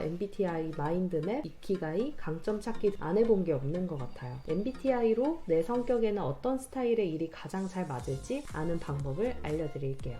MBTI 마인드맵, 이키가이, 강점 찾기 안 해본 게 없는 것 같아요. MBTI로 내 성격에는 어떤 스타일의 일이 가장 잘 맞을지 아는 방법을 알려드릴게요.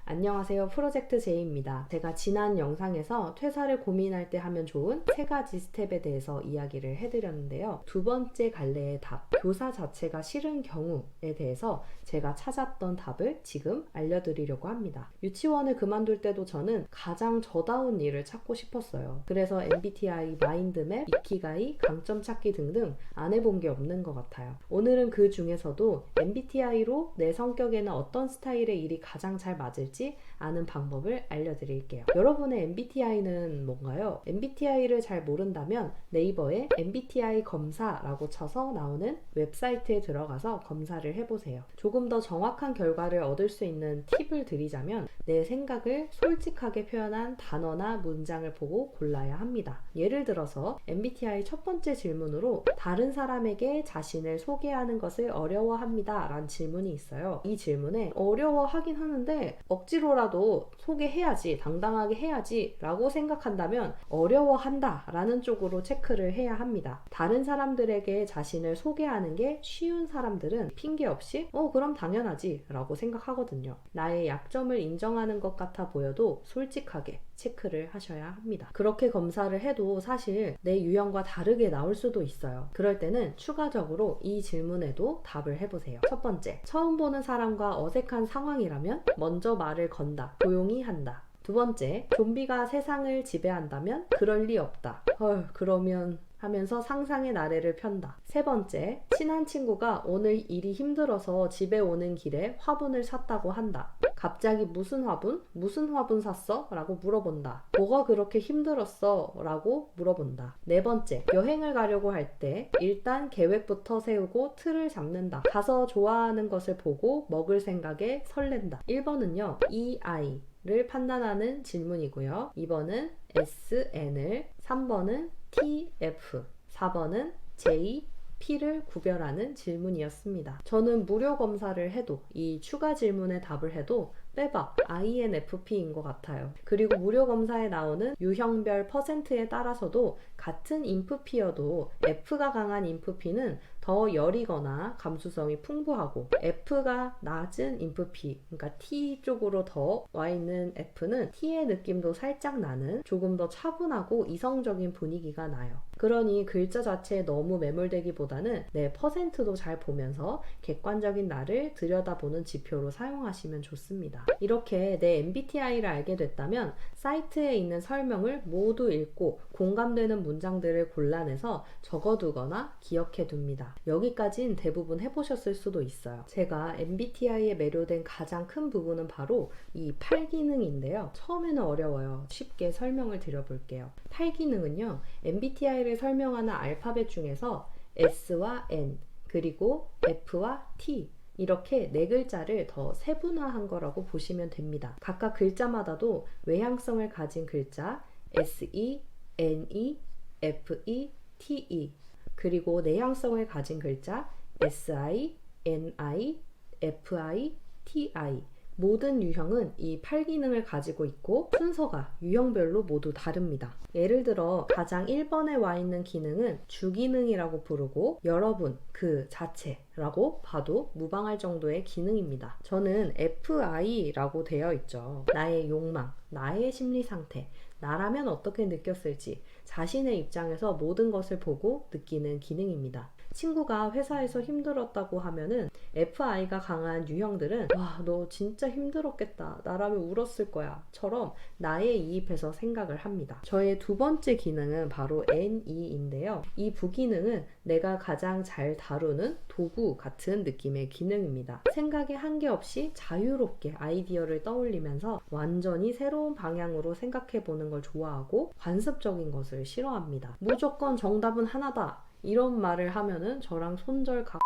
안녕하세요. 프로젝트 J입니다. 제가 지난 영상에서 퇴사를 고민할 때 하면 좋은 3가지 스텝에 대해서 이야기를 해드렸는데요. 두 번째 갈래의 답, 교사 자체가 싫은 경우에 대해서 제가 찾았던 답을 지금 알려드리려고 합니다. 유치원을 그만둘 때도 저는 가장 저다운 일을 찾고 싶었어요. 그래서 MBTI 마인드맵, 이키가이, 강점 찾기 등등 안 해본 게 없는 것 같아요. 오늘은 그 중에서도 MBTI로 내 성격에는 어떤 스타일의 일이 가장 잘 맞을지 아는 방법을 알려드릴게요. 여러분의 MBTI는 뭔가요? MBTI를 잘 모른다면 네이버에 MBTI 검사라고 쳐서 나오는 웹사이트에 들어가서 검사를 해보세요. 조금 더 정확한 결과를 얻을 수 있는 팁을 드리자면 내 생각을 솔직하게 표현한 단어나 문장을 보고 골라야 합니다. 예를 들어서 MBTI 첫 번째 질문으로 다른 사람에게 자신을 소개하는 것을 어려워합니다 라는 질문이 있어요. 이 질문에 어려워하긴 하는데 억지로라도 소개해야지, 당당하게 해야지 라고 생각한다면 어려워한다 라는 쪽으로 체크를 해야 합니다. 다른 사람들에게 자신을 소개하는 게 쉬운 사람들은 핑계 없이 그럼 당연하지 라고 생각하거든요. 나의 약점을 인정하는 것 같아 보여도 솔직하게 체크를 하셔야 합니다. 그렇게 검사를 해도 사실 내 유형과 다르게 나올 수도 있어요. 그럴 때는 추가적으로 이 질문에도 답을 해보세요. 첫 번째, 처음 보는 사람과 어색한 상황이라면 먼저 말을 건다, 조용히 한다. 두 번째, 좀비가 세상을 지배한다면 그럴 리 없다. 그러면 하면서 상상의 나래를 편다. 세 번째, 친한 친구가 오늘 일이 힘들어서 집에 오는 길에 화분을 샀다고 한다. 갑자기 무슨 화분? 무슨 화분 샀어? 라고 물어본다. 뭐가 그렇게 힘들었어? 라고 물어본다. 네 번째, 여행을 가려고 할 때 일단 계획부터 세우고 틀을 잡는다. 가서 좋아하는 것을 보고 먹을 생각에 설렌다. 1번은요, EI를 판단하는 질문이고요. 2번은 SN을, 3번은 TF, 4번은 J, P를 구별하는 질문이었습니다. 저는 무료 검사를 해도 이 추가 질문에 답을 해도 빼박 INFP인 것 같아요. 그리고 무료 검사에 나오는 유형별 퍼센트에 따라서도 같은 인프피여도 F가 강한 인프피는 더 여리거나 감수성이 풍부하고 F가 낮은 인프피, 그러니까 T 쪽으로 더 와 있는 F는 T의 느낌도 살짝 나는 조금 더 차분하고 이성적인 분위기가 나요. 그러니 글자 자체에 너무 매몰되기보다는 내 퍼센트도 잘 보면서 객관적인 나를 들여다보는 지표로 사용하시면 좋습니다. 이렇게 내 MBTI를 알게 됐다면 사이트에 있는 설명을 모두 읽고 공감되는 문장들을 골라내서 적어두거나 기억해둡니다. 여기까진 대부분 해보셨을 수도 있어요. 제가 MBTI에 매료된 가장 큰 부분은 바로 이 8기능인데요. 처음에는 어려워요. 쉽게 설명을 드려볼게요. 8기능은요, MBTI를 설명하는 알파벳 중에서 S와 N, 그리고 F와 T, 이렇게 4글자를 더 세분화한 거라고 보시면 됩니다. 각각 글자마다도 외향성을 가진 글자 SE, NE, FE, TE, 그리고 내향성을 가진 글자 SI, NI, FI, TI, 모든 유형은 이 8기능을 가지고 있고 순서가 유형별로 모두 다릅니다. 예를 들어 가장 1번에 와 있는 기능은 주기능이라고 부르고 여러분, 그 자체라고 봐도 무방할 정도의 기능입니다. 저는 FI라고 되어 있죠. 나의 욕망, 나의 심리 상태, 나라면 어떻게 느꼈을지 자신의 입장에서 모든 것을 보고 느끼는 기능입니다. 친구가 회사에서 힘들었다고 하면은 FI가 강한 유형들은 와, 너 진짜 힘들었겠다, 나라면 울었을 거야 처럼 나에 이입해서 생각을 합니다. 저의 두 번째 기능은 바로 NE인데요. 이 부기능은 내가 가장 잘 다루는 도구 같은 느낌의 기능입니다. 생각에 한계 없이 자유롭게 아이디어를 떠올리면서 완전히 새로운 방향으로 생각해보는 걸 좋아하고 관습적인 것을 싫어합니다. 무조건 정답은 하나다 이런 말을 하면은 저랑 손절각.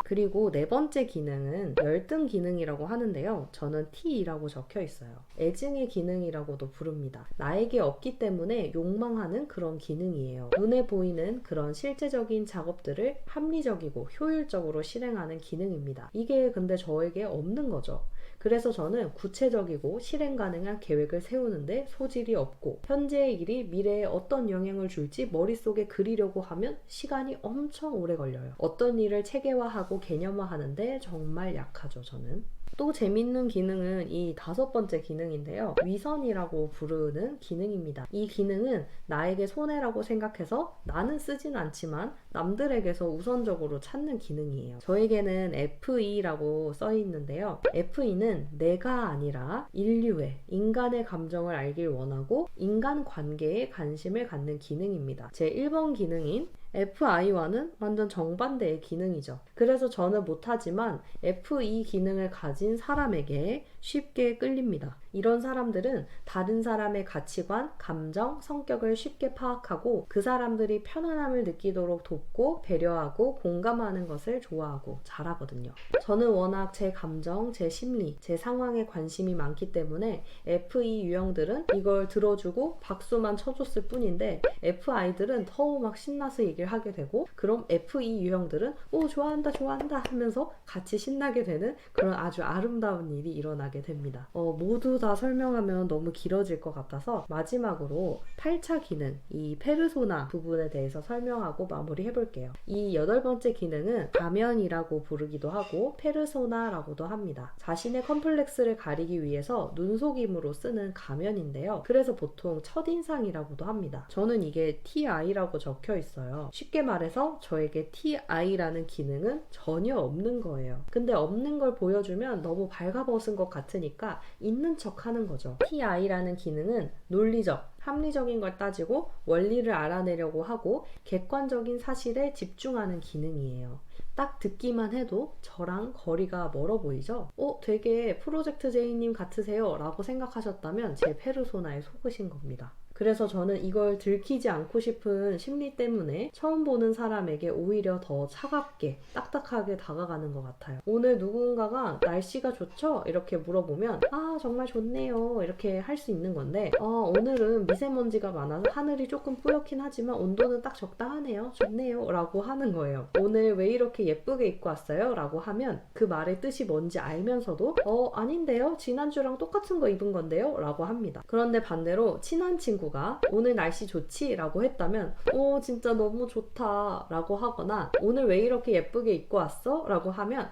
그리고 네 번째 기능은 열등 기능이라고 하는데요. 저는 T라고 적혀 있어요. 애증의 기능이라고도 부릅니다. 나에게 없기 때문에 욕망하는 그런 기능이에요. 눈에 보이는 그런 실제적인 작업들을 합리적이고 효율적으로 실행하는 기능입니다. 이게 근데 저에게 없는 거죠. 그래서 저는 구체적이고 실행 가능한 계획을 세우는데 소질이 없고 현재의 일이 미래에 어떤 영향을 줄지 머릿속에 그리려고 하면 시간이 엄청 오래 걸려요. 어떤 일을 체계화하고 개념화하는데 정말 약하죠, 저는. 또 재밌는 기능은 이 5번째 기능인데요. 위선이라고 부르는 기능입니다. 이 기능은 나에게 손해라고 생각해서 나는 쓰진 않지만 남들에게서 우선적으로 찾는 기능이에요. 저에게는 FE라고 써 있는데요. FE는 내가 아니라 인류의, 인간의 감정을 알길 원하고 인간 관계에 관심을 갖는 기능입니다. 제 1번 기능인 FI와는 완전 정반대의 기능이죠. 그래서 저는 못하지만 FE 기능을 가진 사람에게 쉽게 끌립니다. 이런 사람들은 다른 사람의 가치관, 감정, 성격을 쉽게 파악하고 그 사람들이 편안함을 느끼도록 돕고 배려하고 공감하는 것을 좋아하고 잘하거든요. 저는 워낙 제 감정, 제 심리, 제 상황에 관심이 많기 때문에 FE 유형들은 이걸 들어주고 박수만 쳐줬을 뿐인데 FI들은 더 막 신나서 얘기를 하게 되고 그럼 FE 유형들은 오 좋아한다 좋아한다 하면서 같이 신나게 되는 그런 아주 아름다운 일이 일어나게 됩니다. 모두 다 설명하면 너무 길어질 것 같아서 마지막으로 8차 기능, 이 페르소나 부분에 대해서 설명하고 마무리 해볼게요. 이 8번째 기능은 가면이라고 부르기도 하고 페르소나라고도 합니다. 자신의 컴플렉스를 가리기 위해서 눈속임으로 쓰는 가면인데요. 그래서 보통 첫인상이라고도 합니다. 저는 이게 TI라고 적혀 있어요. 쉽게 말해서 저에게 TI라는 기능은 전혀 없는 거예요. 근데 없는 걸 보여주면 너무 발가벗은 것 같으니까 있는 척 하는 거죠. TI라는 기능은 논리적, 합리적인 걸 따지고 원리를 알아내려고 하고 객관적인 사실에 집중하는 기능이에요. 딱 듣기만 해도 저랑 거리가 멀어 보이죠? 되게 프로젝트 제이님 같으세요 라고 생각하셨다면 제 페르소나에 속으신 겁니다. 그래서 저는 이걸 들키지 않고 싶은 심리 때문에 처음 보는 사람에게 오히려 더 차갑게 딱딱하게 다가가는 것 같아요. 오늘 누군가가 날씨가 좋죠? 이렇게 물어보면 아 정말 좋네요 이렇게 할 수 있는 건데 오늘은 미세먼지가 많아서 하늘이 조금 뿌옇긴 하지만 온도는 딱 적당하네요 좋네요 라고 하는 거예요. 오늘 왜 이렇게 예쁘게 입고 왔어요? 라고 하면 그 말의 뜻이 뭔지 알면서도 아닌데요? 지난주랑 똑같은 거 입은 건데요? 라고 합니다. 그런데 반대로 친한 친구가 오늘 날씨 좋지? 라고 했다면 진짜 너무 좋다 라고 하거나 오늘 왜 이렇게 예쁘게 입고 왔어? 라고 하면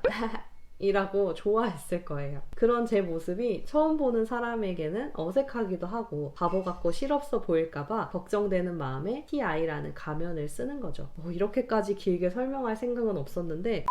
이라고 좋아했을 거예요. 그런 제 모습이 처음 보는 사람에게는 어색하기도 하고 바보 같고 실없어 보일까봐 걱정되는 마음에 TI라는 가면을 쓰는 거죠. 이렇게까지 길게 설명할 생각은 없었는데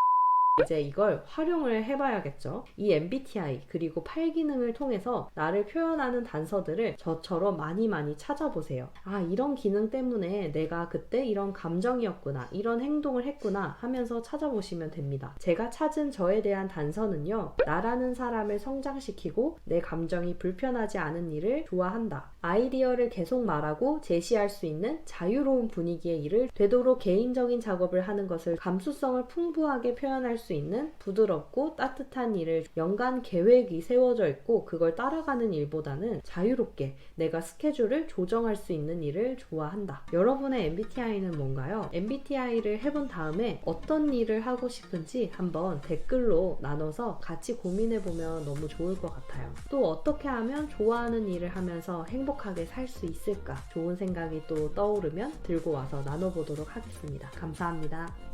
이제 이걸 활용을 해봐야겠죠. 이 MBTI 그리고 8기능을 통해서 나를 표현하는 단서들을 저처럼 많이 찾아보세요. 이런 기능 때문에 내가 그때 이런 감정이었구나 이런 행동을 했구나 하면서 찾아보시면 됩니다. 제가 찾은 저에 대한 단서는요. 나라는 사람을 성장시키고 내 감정이 불편하지 않은 일을 좋아한다. 아이디어를 계속 말하고 제시할 수 있는 자유로운 분위기의 일을 되도록 개인적인 작업을 하는 것을 감수성을 풍부하게 표현할 수 있는 부드럽고 따뜻한 일을 연간 계획이 세워져 있고 그걸 따라가는 일보다는 자유롭게 내가 스케줄을 조정할 수 있는 일을 좋아한다. 여러분의 MBTI는 뭔가요? MBTI를 해본 다음에 어떤 일을 하고 싶은지 한번 댓글로 나눠서 같이 고민해보면 너무 좋을 것 같아요. 또 어떻게 하면 좋아하는 일을 하면서 행복하게 살 수 있을까? 좋은 생각이 또 떠오르면 들고 와서 나눠보도록 하겠습니다. 감사합니다.